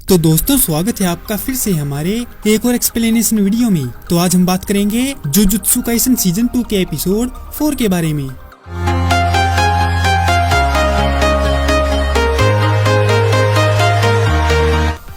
तो दोस्तों स्वागत है आपका फिर से हमारे एक और एक्सप्लेनेशन वीडियो में। तो आज हम बात करेंगे जुजुत्सु काइसन सीजन 2 के एपिसोड 4 के बारे में।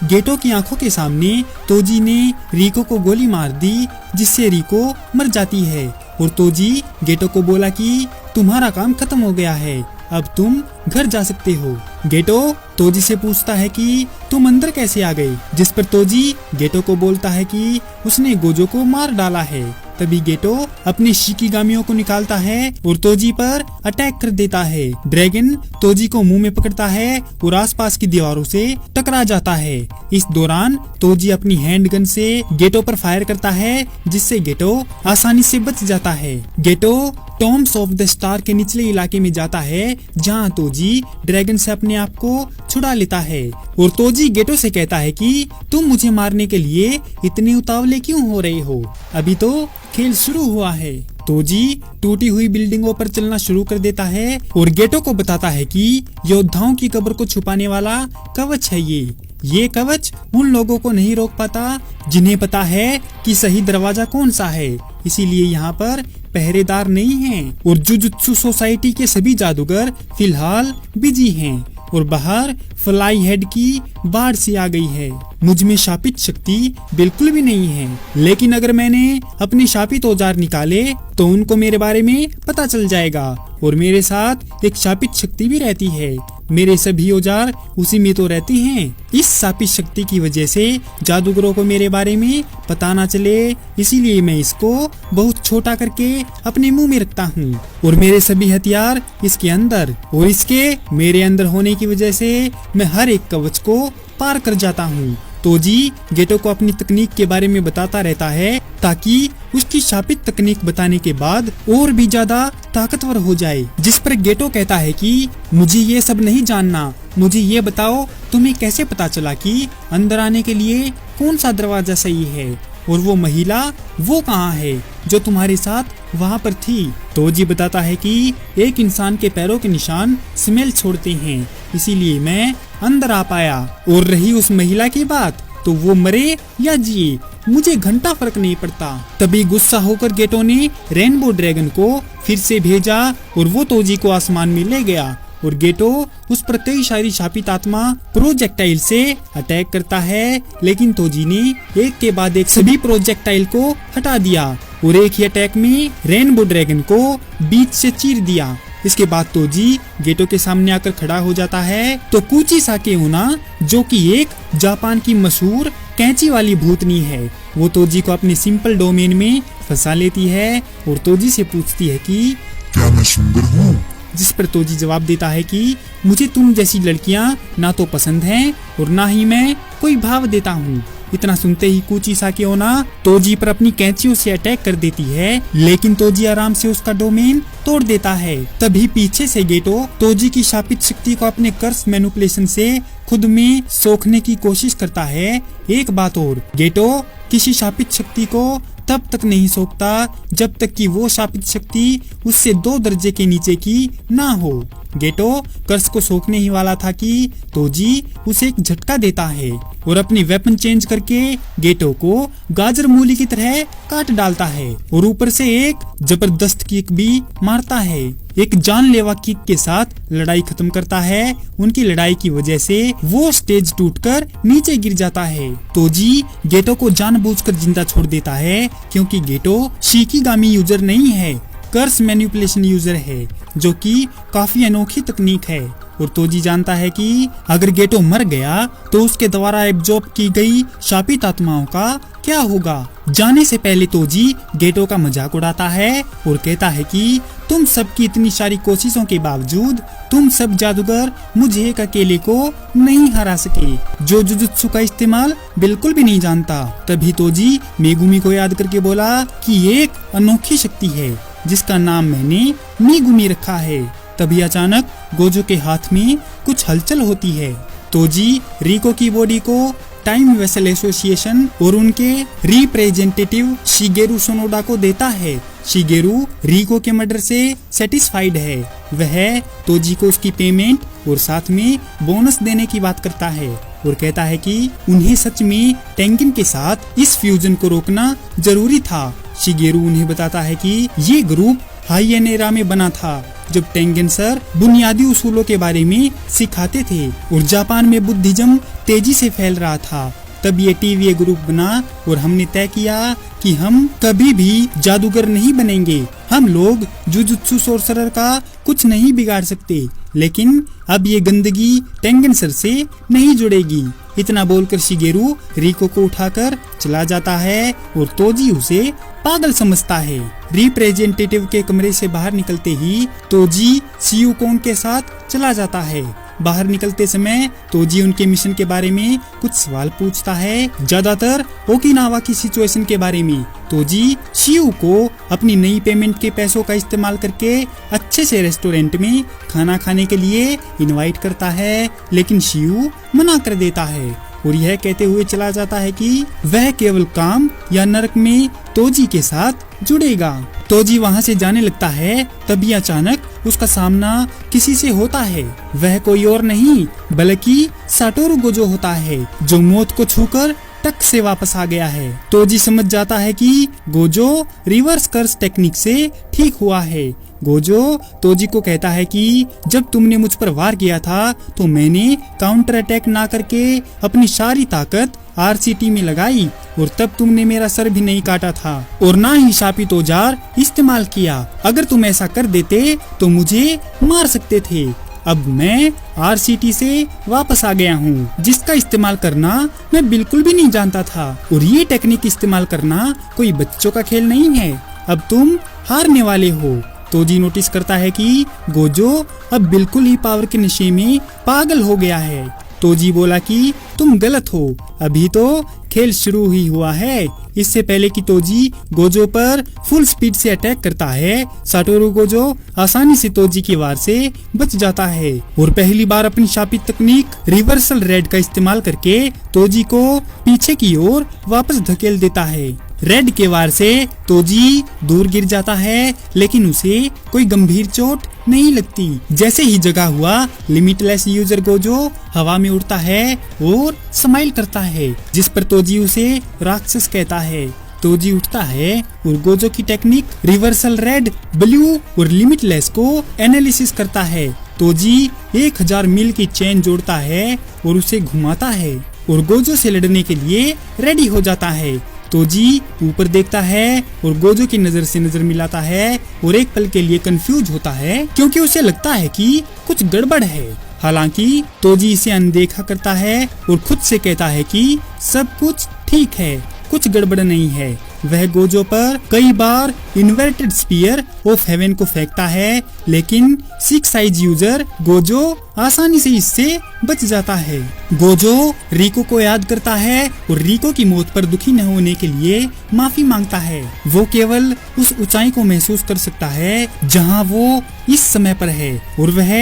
गेटो की आंखों के सामने तोजी ने रिको को गोली मार दी, जिससे रिको मर जाती है और तोजी गेटो को बोला कि तुम्हारा काम खत्म हो गया है, अब तुम घर जा सकते हो। गेटो तोजी से पूछता है कि तुम अंदर कैसे आ गए, जिस पर तोजी गेटो को बोलता है कि उसने गोजो को मार डाला है। तभी गेटो अपने शिकिगामियों को निकालता है और तोजी पर अटैक कर देता है। ड्रैगन तोजी को मुंह में पकड़ता है और आसपास की दीवारों से टकरा जाता है। इस दौरान तोजी अपनी हैंडगन से गेटो पर फायर करता है, जिससे गेटो आसानी से बच जाता है। गेटो टॉम्ब्स ऑफ द स्टार के निचले इलाके में जाता है, जहां तोजी ड्रैगन से अपने आप को छुड़ा लेता है और तोजी गेटो से कहता है कि तुम मुझे मारने के लिए इतने उतावले क्यों हो रहे हो, अभी तो खेल शुरू हुआ है। तोजी टूटी हुई बिल्डिंगों पर चलना शुरू कर देता है और गेटो को बताता है कि योद्धाओं की कब्र को छुपाने वाला कवच है ये कवच उन लोगों को नहीं रोक पाता जिन्हें पता है कि सही दरवाजा कौन सा है, इसीलिए यहाँ पर पहरेदार नहीं हैं और जुजुत्सु सोसाइटी के सभी जादूगर फिलहाल बिजी हैं और बाहर फ्लाई हेड की बाढ़ सी आ गई है। मुझ में शापित शक्ति बिल्कुल भी नहीं है, लेकिन अगर मैंने अपने शापित औजार निकाले तो उनको मेरे बारे में पता चल जाएगा और मेरे साथ एक शापित शक्ति भी रहती है। मेरे सभी औजार उसी में तो रहते हैं। इस शापित शक्ति की वजह से जादूगरों को मेरे बारे में पता ना चले, इसीलिए मैं इसको बहुत छोटा करके अपने मुंह में रखता हूँ और मेरे सभी हथियार इसके अंदर, और इसके मेरे अंदर होने की वजह से मैं हर एक कवच को पार कर जाता हूँ। तोजी गेटो को अपनी तकनीक के बारे में बताता रहता है ताकि उसकी शापित तकनीक बताने के बाद और भी ज्यादा ताकतवर हो जाए, जिस पर गेटो कहता है कि मुझे ये सब नहीं जानना, मुझे ये बताओ तुम्हें कैसे पता चला कि अंदर आने के लिए कौन सा दरवाजा सही है और वो महिला वो कहाँ है जो तुम्हारे साथ वहाँ पर थी। तोजी बताता है कि एक इंसान के पैरों के निशान स्मेल छोड़ते हैं, इसीलिए मैं अंदर आ पाया। और रही उस महिला की बात, तो वो मरे या जिए मुझे घंटा फर्क नहीं पड़ता। तभी गुस्सा होकर गेटो ने रेनबो ड्रैगन को फिर से भेजा और वो तोजी को आसमान में ले गया और गेटो उस पर कई सारी शापित आत्मा प्रोजेक्टाइल से अटैक करता है, लेकिन तोजी ने एक के बाद एक सभी प्रोजेक्टाइल को हटा दिया और एक ही अटैक में रेनबो ड्रैगन को बीच से चीर दिया। इसके बाद तोजी गेटो के सामने आकर खड़ा हो जाता है तो कुचिसाके ओना, जो कि एक जापान की मशहूर कैंची वाली भूतनी है, वो तोजी को अपने सिंपल डोमेन में फंसा लेती है और तोजी से पूछती है कि क्या मैं सुंदर हूँ? जिस पर तोजी जवाब देता है कि मुझे तुम जैसी लड़कियां ना तो पसंद हैं और ना ही मैं कोई भाव देता हूँ। इतना सुनते ही कुचिसाके ओना तोजी पर अपनी कैंचियों से अटैक कर देती है, लेकिन तोजी आराम से उसका डोमेन तोड़ देता है। तभी पीछे से गेटो तोजी की शापित शक्ति को अपने कर्स मैनिपुलेशन से खुद में सोखने की कोशिश करता है। एक बात और, गेटो किसी शापित शक्ति को तब तक नहीं सोखता जब तक कि वो शापित शक्ति उससे 2 दर्जे के नीचे की ना हो। गेटो कर्स को सोखने ही वाला था कि तोजी उसे एक झटका देता है और अपनी वेपन चेंज करके गेटो को गाजर मूली की तरह काट डालता है और ऊपर से एक जबरदस्त किक भी मारता है। एक जानलेवा किक के साथ लड़ाई खत्म करता है। उनकी लड़ाई की वजह से वो स्टेज टूटकर नीचे गिर जाता है। तोजी गेटो को जानबूझकर जिंदा छोड़ देता है, क्योंकि गेटो शिकिगामी यूजर नहीं है, कर्स मैनिपुलेशन यूजर है, जो कि काफी अनोखी तकनीक है। और तोजी जानता है कि अगर गेटो मर गया तो उसके द्वारा एब्जॉर्ब की गई शापित आत्माओं का क्या होगा। जाने से पहले तोजी गेटो का मजाक उड़ाता है और कहता है कि तुम सबकी इतनी सारी कोशिशों के बावजूद तुम सब जादूगर मुझे एक अकेले को नहीं हरा सके, जो जुजुत्सु का इस्तेमाल बिल्कुल भी नहीं जानता। तभी तोजी मेगुमी को याद करके बोला कि एक अनोखी शक्ति है जिसका नाम मैंने मेगुमी रखा है। तभी अचानक गोजो के हाथ में कुछ हलचल होती है। तोजी रिको की बॉडी को टाइम वेसल एसोसिएशन और उनके रिप्रेजेंटेटिव शिगेरू सोनोडा को देता है। शिगेरू रिको के मर्डर से सेटिस्फाइड है। वह तोजी को उसकी पेमेंट और साथ में बोनस देने की बात करता है। और कहता है कि उन्हें सच में टेंगिन के साथ इस फ्यूजन को रोकना जरूरी था। शिगेरू उन्हें बताता है कि ये ग्रुप हाइएनेरा में बना था जब टेंगिन सर बुनियादी उसूलों के बारे में सिखाते थे और जापान में बुद्धिज्म तेजी से फैल रहा था। तब ये टीवीए ग्रुप बना और हमने तय किया कि हम कभी भी जादूगर नहीं बनेंगे। हम लोग जुजुत्सु सोर्सरर का कुछ नहीं बिगाड़ सकते, लेकिन अब ये गंदगी टेंगिन सर से नहीं जुड़ेगी। इतना बोलकर शिगेरू रिको को उठाकर चला जाता है और तोजी उसे पागल समझता है। रिप्रेजेंटेटिव के कमरे से बाहर निकलते ही तोजी शियुकोन के साथ चला जाता है। बाहर निकलते समय तोजी उनके मिशन के बारे में कुछ सवाल पूछता है, ज्यादातर ओकिनावा की सिचुएशन के बारे में। तोजी शियू को अपनी नई पेमेंट के पैसों का इस्तेमाल करके अच्छे से रेस्टोरेंट में खाना खाने के लिए इनवाइट करता है, लेकिन शियू मना कर देता है और यह कहते हुए चला जाता है कि वह केवल काम या नरक में तोजी के साथ जुड़ेगा। तोजी वहां से जाने लगता है, तभी अचानक उसका सामना किसी से होता है। वह कोई और नहीं बल्कि साटोरू गोजो होता है, जो मौत को छूकर टक से वापस आ गया है। तोजी समझ जाता है कि गोजो रिवर्स कर्स टेक्निक से ठीक हुआ है। गोजो तोजी को कहता है कि जब तुमने मुझ पर वार किया था तो मैंने काउंटर अटैक ना करके अपनी सारी ताकत आरसीटी में लगाई और तब तुमने मेरा सर भी नहीं काटा था और ना ही शापित औजार इस्तेमाल किया। अगर तुम ऐसा कर देते तो मुझे मार सकते थे। अब मैं आरसीटी से वापस आ गया हूँ, जिसका इस्तेमाल करना मैं बिल्कुल भी नहीं जानता था और ये टेक्निक इस्तेमाल करना कोई बच्चों का खेल नहीं है। अब तुम हारने वाले हो। तोजी नोटिस करता है कि गोजो अब बिल्कुल ही पावर के नशे में पागल हो गया है। तोजी बोला कि तुम गलत हो, अभी तो खेल शुरू ही हुआ है। इससे पहले कि तोजी गोजो पर फुल स्पीड से अटैक करता है, साटोरू गोजो आसानी से तोजी की वार से बच जाता है और पहली बार अपनी शापित तकनीक रिवर्सल रेड का इस्तेमाल करके तोजी को पीछे की ओर वापस धकेल देता है। रेड के वार से तोजी दूर गिर जाता है, लेकिन उसे कोई गंभीर चोट नहीं लगती। जैसे ही जगा हुआ लिमिटलेस यूजर गोजो हवा में उड़ता है और स्माइल करता है, जिस पर तोजी उसे राक्षस कहता है। तोजी उठता है और गोजो की टेक्निक रिवर्सल रेड, ब्लू और लिमिटलेस को एनालिसिस करता है। तोजी 1000 मील की चेन जोड़ता है और उसे घुमाता है और गोजो से लड़ने के लिए रेडी हो जाता है। तोजी ऊपर देखता है और गोजो की नजर से नजर मिलाता है और एक पल के लिए कंफ्यूज होता है, क्योंकि उसे लगता है कि कुछ गड़बड़ है। हालांकि तोजी इसे अनदेखा करता है और खुद से कहता है कि सब कुछ ठीक है, कुछ गड़बड़ नहीं है। वह गोजो पर कई बार इन्वर्टेड स्पीयर ऑफ हेवन को फेंकता है, लेकिन 6 साइज यूजर गोजो आसानी से इससे बच जाता है। गोजो रिको को याद करता है और रिको की मौत पर दुखी न होने के लिए माफी मांगता है। वो केवल उस ऊंचाई को महसूस कर सकता है जहां वो इस समय पर है और वह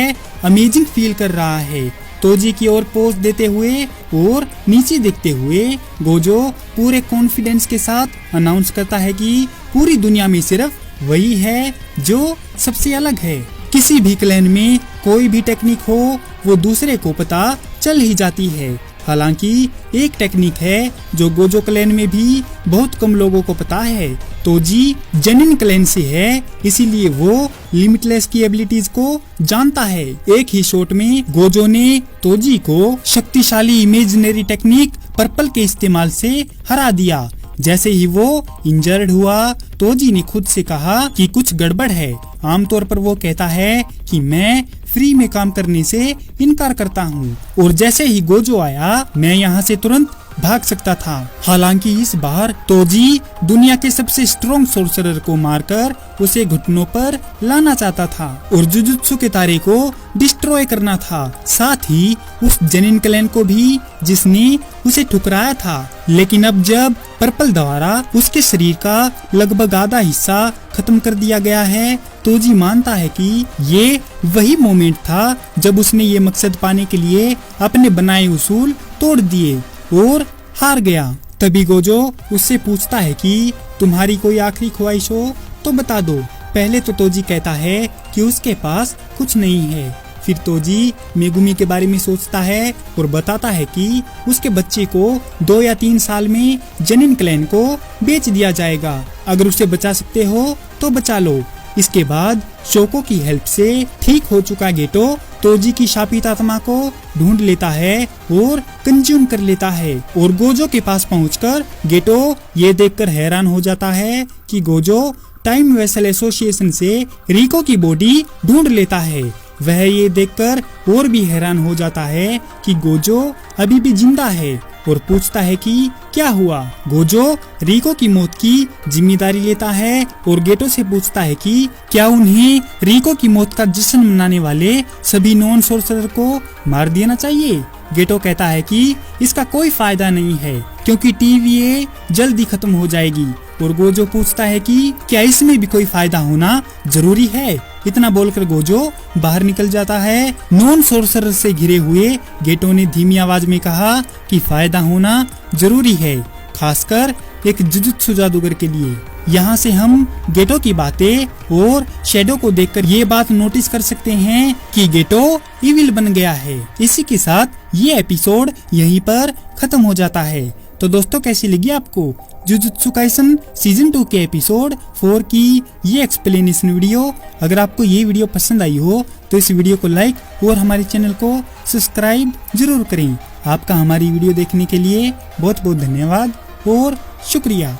अमेजिंग फील कर रहा है। तोजी की ओर पोज देते हुए और नीचे देखते हुए गोजो पूरे कॉन्फिडेंस के साथ अनाउंस करता है कि पूरी दुनिया में सिर्फ वही है जो सबसे अलग है। किसी भी क्लैन में कोई भी टेक्निक हो वो दूसरे को पता चल ही जाती है। हालांकि एक टेक्निक है जो गोजो क्लैन में भी बहुत कम लोगों को पता है। तोजी जेनिन क्लैन से है, इसीलिए वो लिमिटलेस की एबिलिटीज को जानता है। एक ही शॉट में गोजो ने तोजी को शक्तिशाली इमेजिनरी टेक्निक पर्पल के इस्तेमाल से हरा दिया। जैसे ही वो इंजर्ड हुआ, तोजी ने खुद से कहा कि कुछ गड़बड़ है। आमतौर पर वो कहता है कि मैं फ्री में काम करने से इनकार करता हूँ और जैसे ही गोजो आया मैं यहाँ से तुरंत भाग सकता था। हालांकि इस बार तोजी दुनिया के सबसे स्ट्रॉन्ग सोर्सरर को मारकर उसे घुटनों पर लाना चाहता था और जुजुत्सु के तारे को डिस्ट्रॉय करना था, साथ ही उस जेनिन क्लैन को भी जिसने उसे ठुकराया था। लेकिन अब जब पर्पल द्वारा उसके शरीर का लगभग आधा हिस्सा खत्म कर दिया गया है, तोजी मानता है कि ये वही मोमेंट था जब उसने ये मकसद पाने के लिए अपने बनाए उसूल तोड़ दिए और हार गया। तभी गोजो उससे पूछता है कि तुम्हारी कोई आखिरी ख्वाहिश हो तो बता दो। पहले तो तोजी कहता है कि उसके पास कुछ नहीं है, फिर तोजी मेगुमी के बारे में सोचता है और बताता है कि उसके बच्चे को 2 या 3 साल में जनिन क्लैन को बेच दिया जाएगा। अगर उसे बचा सकते हो तो बचा लो। इसके बाद शोको की हेल्प से ठीक हो चुका गेटो तोजी की शापित आत्मा को ढूंढ लेता है और कंज्यूम कर लेता है और गोजो के पास पहुंचकर गेटो ये देखकर हैरान हो जाता है कि गोजो टाइम वेसल एसोसिएशन से रिको की बॉडी ढूंढ लेता है। वह ये देखकर और भी हैरान हो जाता है कि गोजो अभी भी जिंदा है और पूछता है कि क्या हुआ। गोजो रिको की मौत की जिम्मेदारी लेता है और गेटो से पूछता है कि क्या उन्हें रिको की मौत का जश्न मनाने वाले सभी नॉन सोर्सरर को मार देना चाहिए। गेटो कहता है कि इसका कोई फायदा नहीं है क्योंकि TVA जल्दी खत्म हो जाएगी और गोजो पूछता है कि क्या इसमें भी कोई फायदा होना जरूरी है। इतना बोलकर गोजो बाहर निकल जाता है। नॉन सोर्सरर से घिरे हुए गेटो ने धीमी आवाज में कहा कि फायदा होना जरूरी है, खासकर एक जुजुत्सु जादूगर के लिए। यहाँ से हम गेटो की बातें और शैडो को देखकर ये बात नोटिस कर सकते हैं कि गेटो इविल बन गया है। इसी के साथ ये एपिसोड यहीं पर खत्म हो जाता है। तो दोस्तों कैसी लगी आपको जुजुत्सु काइसन सीजन 2 के एपिसोड 4 की ये एक्सप्लेनेशन वीडियो? अगर आपको ये वीडियो पसंद आई हो तो इस वीडियो को लाइक और हमारे चैनल को सब्सक्राइब जरूर करें। आपका हमारी वीडियो देखने के लिए बहुत बहुत धन्यवाद और शुक्रिया।